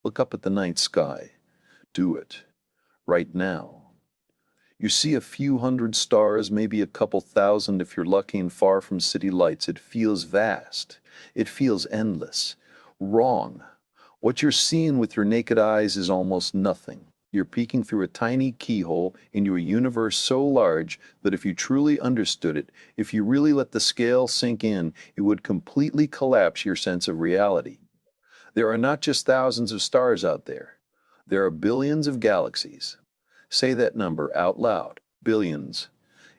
Look up at the night sky. Do it. Right now. You see a few hundred stars, maybe a couple thousand if you're lucky and far from city lights. It feels vast. It feels endless. Wrong. What you're seeing with your naked eyes is almost nothing. You're peeking through a tiny keyhole into a universe so large that if you truly understood it, if you really let the scale sink in, it would completely collapse your sense of reality. There are not just thousands of stars out there. There are billions of galaxies. Say that number out loud. Billions.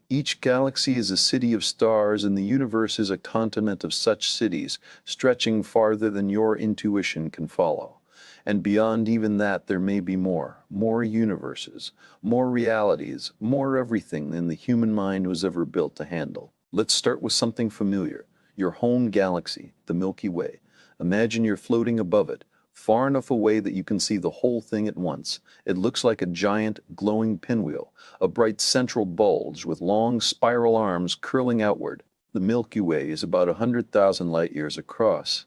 Each galaxy is a city of stars, and the universe is a continent of such cities, stretching farther than your intuition can follow. And beyond even that, there may be more universes, more realities, more everything than the human mind was ever built to handle. Let's start with something familiar. Your home galaxy, the Milky Way. Imagine you're floating above it, far enough away that you can see the whole thing at once. It looks like a giant, glowing pinwheel, a bright central bulge with long spiral arms curling outward. The Milky Way is about 100,000 light years across.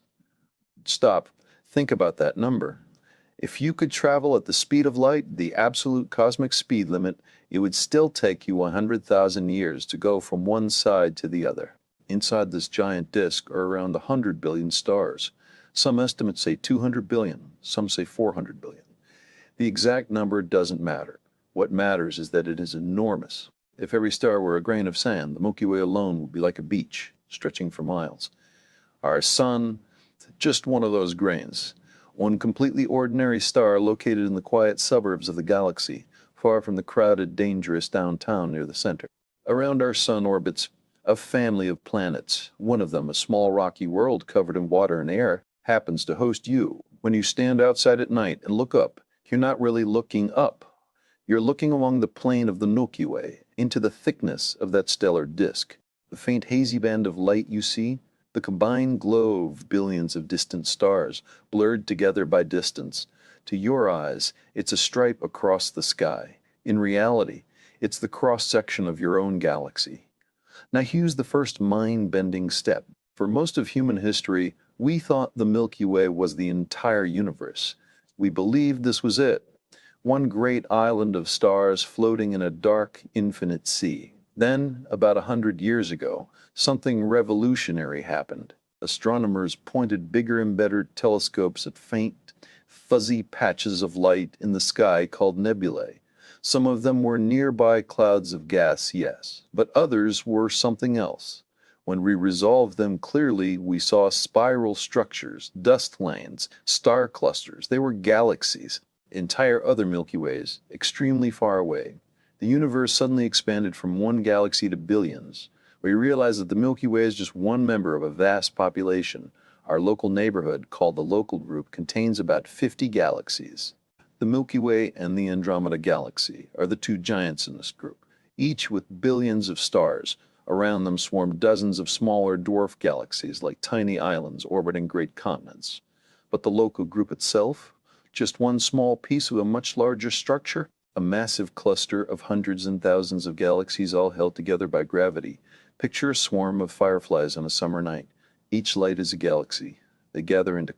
Stop. Think about that number. If you could travel at the speed of light, the absolute cosmic speed limit, it would still take you 100,000 years to go from one side to the other. Inside this giant disk are around 100 billion stars. Some estimates say 200 billion, some say 400 billion. The exact number doesn't matter. What matters is that it is enormous. If every star were a grain of sand, the Milky Way alone would be like a beach, stretching for miles. Our sun, just one of those grains. One completely ordinary star located in the quiet suburbs of the galaxy, far from the crowded, dangerous downtown near the center. Around our sun orbits a family of planets. One of them, a small rocky world covered in water and air, happens to host you. When you stand outside at night and look up, you're not really looking up. You're looking along the plane of the Milky Way, into the thickness of that stellar disk. The faint hazy band of light you see, the combined glow of billions of distant stars, blurred together by distance. To your eyes, it's a stripe across the sky. In reality, it's the cross-section of your own galaxy. Now here's the first mind-bending step. For most of human history, we thought the Milky Way was the entire universe. We believed this was it. One great island of stars floating in a dark, infinite sea. Then, about 100 years ago, something revolutionary happened. Astronomers pointed bigger and better telescopes at faint, fuzzy patches of light in the sky called nebulae. Some of them were nearby clouds of gas, yes, but others were something else. When we resolved them clearly, we saw spiral structures, dust lanes, star clusters. They were galaxies, entire other Milky Ways, extremely far away. The universe suddenly expanded from one galaxy to billions. We realized that the Milky Way is just one member of a vast population. Our local neighborhood, called the local group, contains about 50 galaxies. The Milky Way and the Andromeda Galaxy are the two giants in this group, each with billions of stars. Around them swarm dozens of smaller dwarf galaxies like tiny islands orbiting great continents. But the local group itself, just one small piece of a much larger structure, a massive cluster of hundreds and thousands of galaxies all held together by gravity. Picture a swarm of fireflies on a summer night. Each light is a galaxy. They gather into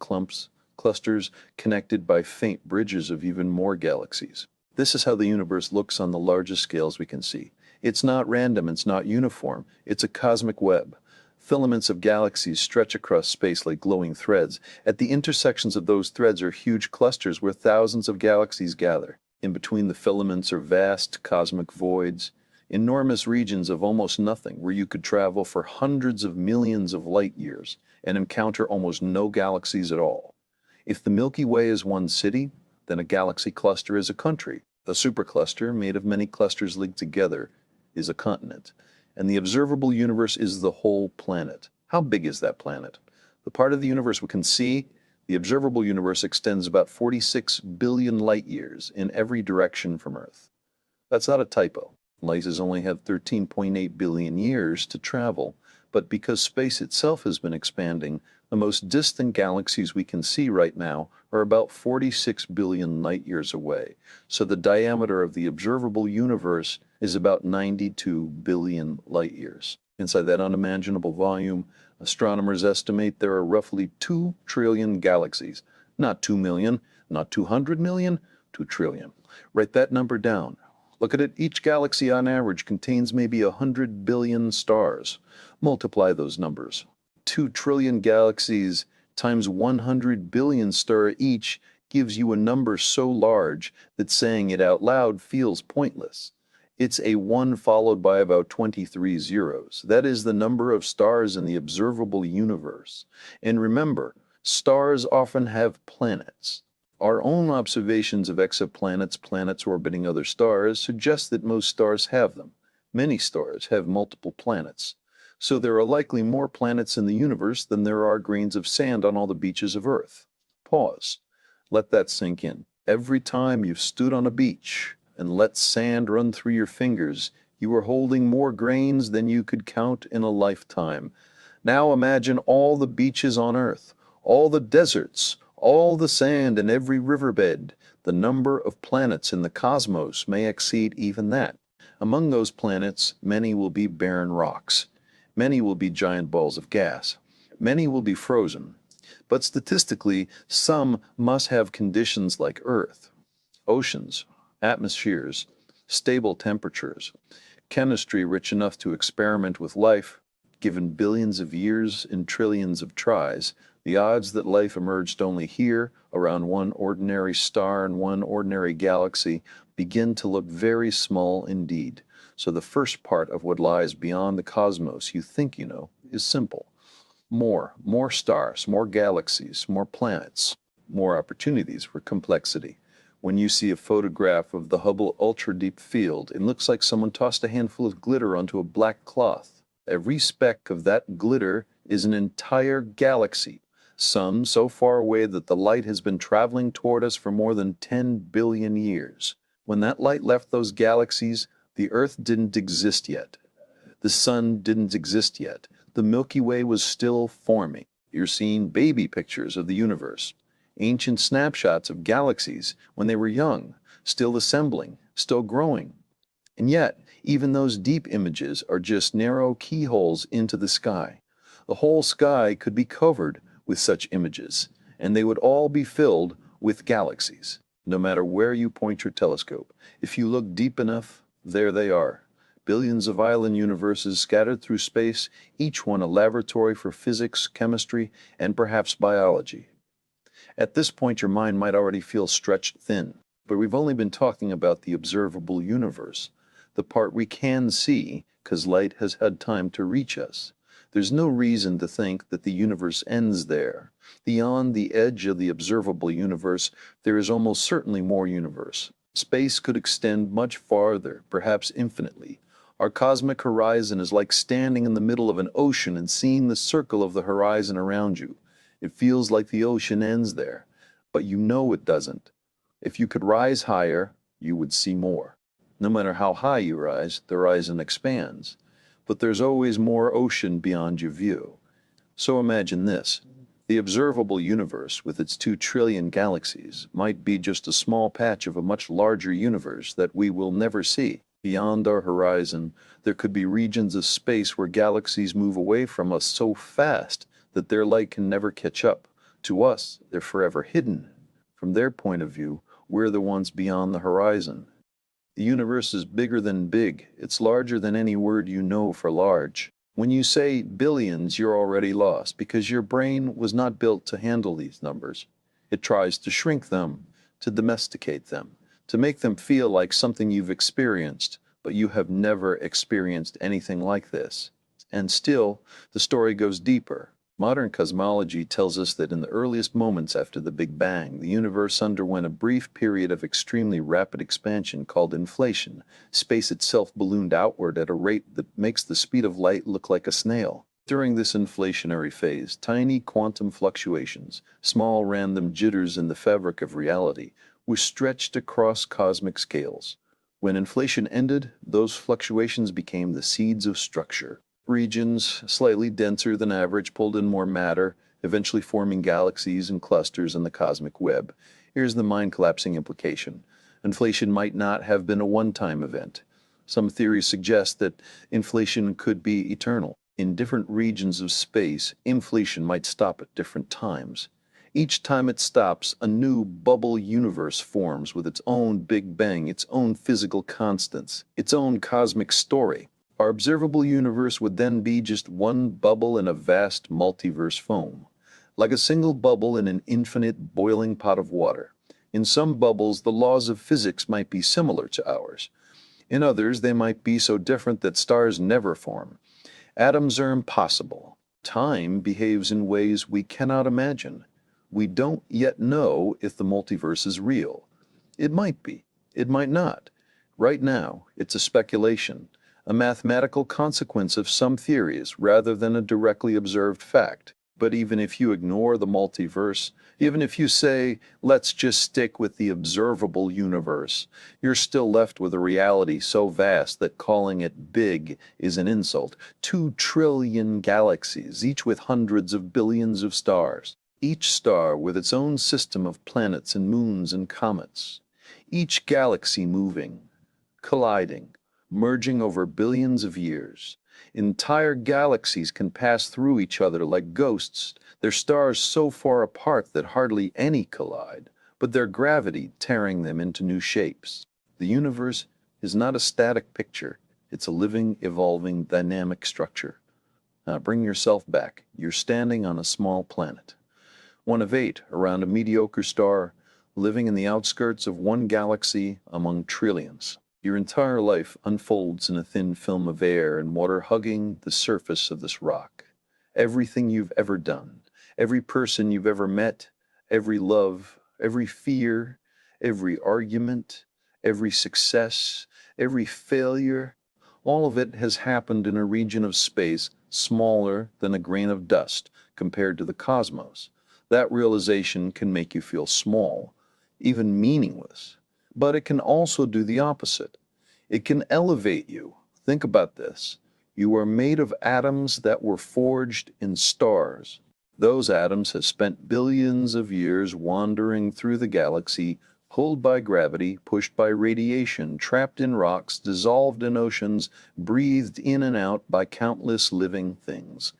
clusters connected by faint bridges of even more galaxies. This is how the universe looks on the largest scales we can see. It's not random, it's not uniform, it's a cosmic web. Filaments of galaxies stretch across space like glowing threads. At the intersections of those threads are huge clusters where thousands of galaxies gather. In between the filaments are vast cosmic voids, enormous regions of almost nothing where you could travel for hundreds of millions of light years and encounter almost no galaxies at all. If the Milky Way is one city, then a galaxy cluster is a country. A supercluster, made of many clusters linked together, is a continent. And the observable universe is the whole planet. How big is that planet? The part of the universe we can see, the observable universe extends about 46 billion light years in every direction from Earth. That's not a typo. Light has only had 13.8 billion years to travel, but because space itself has been expanding, the most distant galaxies we can see right now are about 46 billion light years away. So the diameter of the observable universe is about 92 billion light years. Inside that unimaginable volume, astronomers estimate there are roughly 2 trillion galaxies. Not 2 million, Not 200 million, 2 trillion. Write that number down. Look at it. Each galaxy on average contains maybe 100 billion stars. Multiply those numbers. 2 trillion galaxies times 100 billion star each gives you a number so large that saying it out loud feels pointless. It's a 1 followed by about 23 zeros. That is the number of stars in the observable universe. And remember, stars often have planets. Our own observations of exoplanets, planets orbiting other stars, suggest that most stars have them. Many stars have multiple planets. So there are likely more planets in the universe than there are grains of sand on all the beaches of Earth. Pause. Let that sink in. Every time you've stood on a beach and let sand run through your fingers, you are holding more grains than you could count in a lifetime. Now imagine all the beaches on Earth, all the deserts, all the sand in every riverbed. The number of planets in the cosmos may exceed even that. Among those planets, many will be barren rocks. Many will be giant balls of gas. Many will be frozen. But statistically, some must have conditions like Earth, oceans, atmospheres, stable temperatures, chemistry rich enough to experiment with life. Given billions of years and trillions of tries, the odds that life emerged only here, around one ordinary star and one ordinary galaxy, begin to look very small indeed. So the first part of what lies beyond the cosmos you think you know is simple. More stars, more galaxies, more planets, more opportunities for complexity. When you see a photograph of the Hubble ultra-deep field, it looks like someone tossed a handful of glitter onto a black cloth. Every speck of that glitter is an entire galaxy, some so far away that the light has been traveling toward us for more than 10 billion years. When that light left those galaxies, the Earth didn't exist yet. The Sun didn't exist yet. The Milky Way was still forming. You're seeing baby pictures of the universe, ancient snapshots of galaxies when they were young, still assembling, still growing. And yet, even those deep images are just narrow keyholes into the sky. The whole sky could be covered with such images, and they would all be filled with galaxies, no matter where you point your telescope. If you look deep enough, there they are. Billions of island universes scattered through space, each one a laboratory for physics, chemistry, and perhaps biology. At this point, your mind might already feel stretched thin, but we've only been talking about the observable universe, the part we can see because light has had time to reach us. There's no reason to think that the universe ends there. Beyond the edge of the observable universe, there is almost certainly more universe. Space could extend much farther, perhaps infinitely. Our cosmic horizon is like standing in the middle of an ocean and seeing the circle of the horizon around you. It feels like the ocean ends there, but you know it doesn't. If you could rise higher, you would see more. No matter how high you rise, the horizon expands. But there's always more ocean beyond your view. So imagine this. The observable universe, with its 2 trillion galaxies, might be just a small patch of a much larger universe that we will never see. Beyond our horizon, there could be regions of space where galaxies move away from us so fast that their light can never catch up. To us, they're forever hidden. From their point of view, we're the ones beyond the horizon. The universe is bigger than big. It's larger than any word you know for large. When you say billions, you're already lost because your brain was not built to handle these numbers. It tries to shrink them, to domesticate them, to make them feel like something you've experienced, but you have never experienced anything like this. And still, the story goes deeper. Modern cosmology tells us that in the earliest moments after the Big Bang, the universe underwent a brief period of extremely rapid expansion called inflation. Space itself ballooned outward at a rate that makes the speed of light look like a snail. During this inflationary phase, tiny quantum fluctuations, small random jitters in the fabric of reality, were stretched across cosmic scales. When inflation ended, those fluctuations became the seeds of structure. Regions slightly denser than average pulled in more matter, eventually forming galaxies and clusters in the cosmic web. Here's the mind-collapsing implication. Inflation might not have been a one-time event. Some theories suggest that inflation could be eternal. In different regions of space, inflation might stop at different times. Each time it stops, a new bubble universe forms with its own Big Bang, its own physical constants, its own cosmic story. Our observable universe would then be just one bubble in a vast multiverse foam, like a single bubble in an infinite boiling pot of water. In some bubbles, the laws of physics might be similar to ours. In others, they might be so different that stars never form. Atoms are impossible. Time behaves in ways we cannot imagine. We don't yet know if the multiverse is real. It might be. It might not. Right now, it's a speculation, a mathematical consequence of some theories rather than a directly observed fact. But even if you ignore the multiverse, even if you say, let's just stick with the observable universe, you're still left with a reality so vast that calling it big is an insult. 2 trillion galaxies, each with hundreds of billions of stars. Each star with its own system of planets and moons and comets. Each galaxy moving, colliding, merging over billions of years. Entire galaxies can pass through each other like ghosts, their stars so far apart that hardly any collide, but their gravity tearing them into new shapes. The universe is not a static picture, it's a living, evolving, dynamic structure. Now bring yourself back. You're standing on a small planet, one of 8 around a mediocre star, living in the outskirts of one galaxy among trillions. Your entire life unfolds in a thin film of air and water hugging the surface of this rock. Everything you've ever done, every person you've ever met, every love, every fear, every argument, every success, every failure, all of it has happened in a region of space smaller than a grain of dust compared to the cosmos. That realization can make you feel small, even meaningless. But it can also do the opposite. It can elevate you. Think about this. You are made of atoms that were forged in stars. Those atoms have spent billions of years wandering through the galaxy, pulled by gravity, pushed by radiation, trapped in rocks, dissolved in oceans, breathed in and out by countless living things.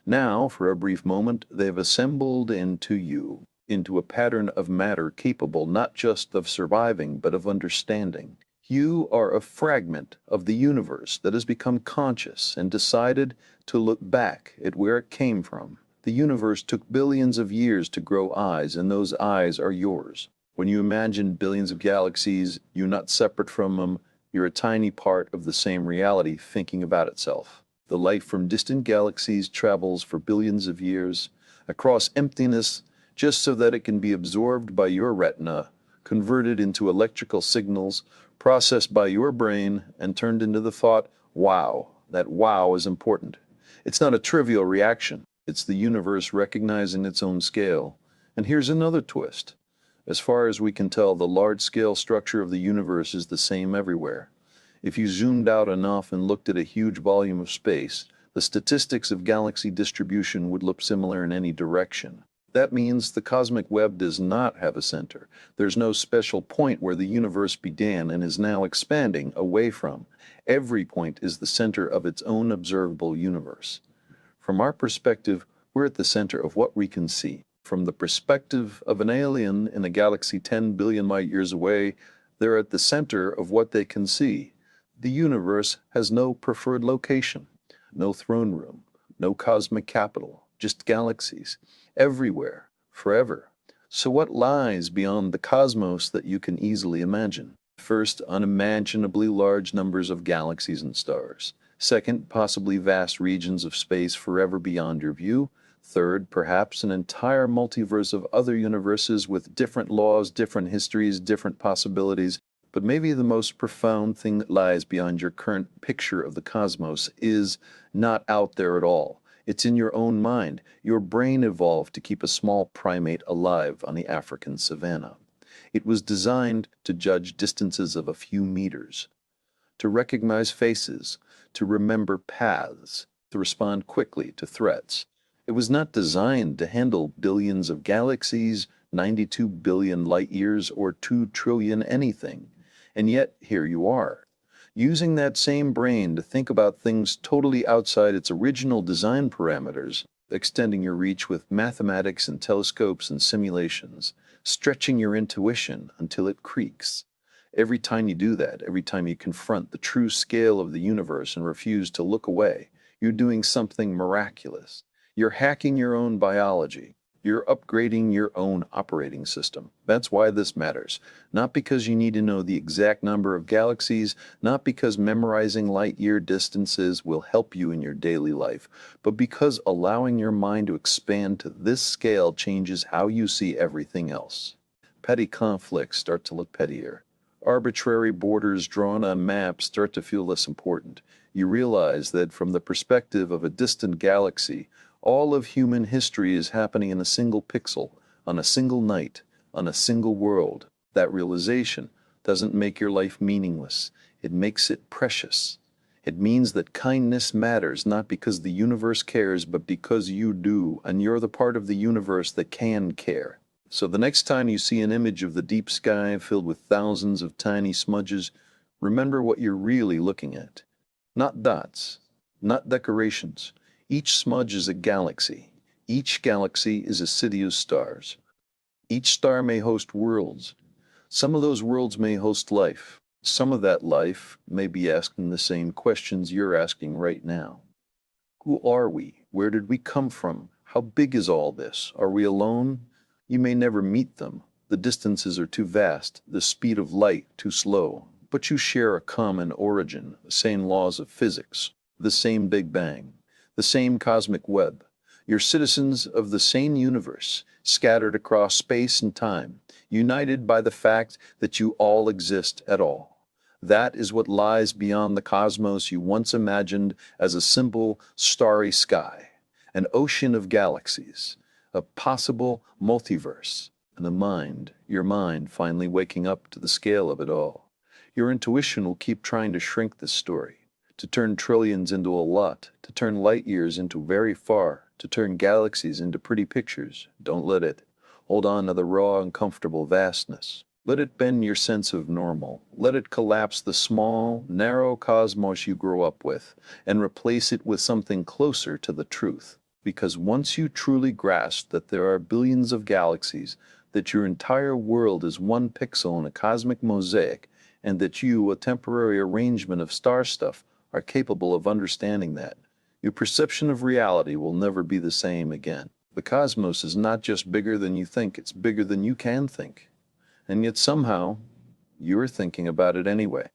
Now, for a brief moment, they've assembled into you, into a pattern of matter capable not just of surviving, but of understanding. You are a fragment of the universe that has become conscious and decided to look back at where it came from. The universe took billions of years to grow eyes, and those eyes are yours. When you imagine billions of galaxies, you're not separate from them, you're a tiny part of the same reality thinking about itself. The light from distant galaxies travels for billions of years across emptiness just so that it can be absorbed by your retina, converted into electrical signals, processed by your brain, and turned into the thought, wow. That wow is important. It's not a trivial reaction. It's the universe recognizing its own scale. And here's another twist. As far as we can tell, the large-scale structure of the universe is the same everywhere. If you zoomed out enough and looked at a huge volume of space, the statistics of galaxy distribution would look similar in any direction. That means the cosmic web does not have a center. There's no special point where the universe began and is now expanding away from. Every point is the center of its own observable universe. From our perspective, we're at the center of what we can see. From the perspective of an alien in a galaxy 10 billion light years away, they're at the center of what they can see. The universe has no preferred location, no throne room, no cosmic capital, just galaxies, everywhere, forever. So what lies beyond the cosmos that you can easily imagine? First, unimaginably large numbers of galaxies and stars. Second, possibly vast regions of space forever beyond your view. Third, perhaps an entire multiverse of other universes with different laws, different histories, different possibilities. But maybe the most profound thing that lies beyond your current picture of the cosmos is not out there at all. It's in your own mind. Your brain evolved to keep a small primate alive on the African savanna. It was designed to judge distances of a few meters, to recognize faces, to remember paths, to respond quickly to threats. It was not designed to handle billions of galaxies, 92 billion light years, or 2 trillion anything. And yet, here you are, using that same brain to think about things totally outside its original design parameters, extending your reach with mathematics and telescopes and simulations, stretching your intuition until it creaks. Every time you do that, every time you confront the true scale of the universe and refuse to look away, you're doing something miraculous. You're hacking your own biology. You're upgrading your own operating system. That's why this matters. Not because you need to know the exact number of galaxies, not because memorizing light year distances will help you in your daily life, but because allowing your mind to expand to this scale changes how you see everything else. Petty conflicts start to look pettier. Arbitrary borders drawn on maps start to feel less important. You realize that from the perspective of a distant galaxy, all of human history is happening in a single pixel, on a single night, on a single world. That realization doesn't make your life meaningless. It makes it precious. It means that kindness matters not because the universe cares, but because you do, and you're the part of the universe that can care. So the next time you see an image of the deep sky filled with thousands of tiny smudges, remember what you're really looking at. Not dots, not decorations. Each smudge is a galaxy. Each galaxy is a city of stars. Each star may host worlds. Some of those worlds may host life. Some of that life may be asking the same questions you're asking right now. Who are we? Where did we come from? How big is all this? Are we alone? You may never meet them. The distances are too vast, the speed of light too slow. But you share a common origin, the same laws of physics, the same Big Bang, the same cosmic web. You're citizens of the same universe, scattered across space and time, united by the fact that you all exist at all. That is what lies beyond the cosmos you once imagined as a simple, starry sky, an ocean of galaxies, a possible multiverse, and the mind, your mind, finally waking up to the scale of it all. Your intuition will keep trying to shrink this story, to turn trillions into a lot, to turn light years into very far, to turn galaxies into pretty pictures. Don't let it. Hold on to the raw, uncomfortable vastness. Let it bend your sense of normal. Let it collapse the small, narrow cosmos you grew up with and replace it with something closer to the truth. Because once you truly grasp that there are billions of galaxies, that your entire world is one pixel in a cosmic mosaic, and that you, a temporary arrangement of star stuff, are capable of understanding that, your perception of reality will never be the same again. The cosmos is not just bigger than you think, it's bigger than you can think. And yet somehow, you're thinking about it anyway.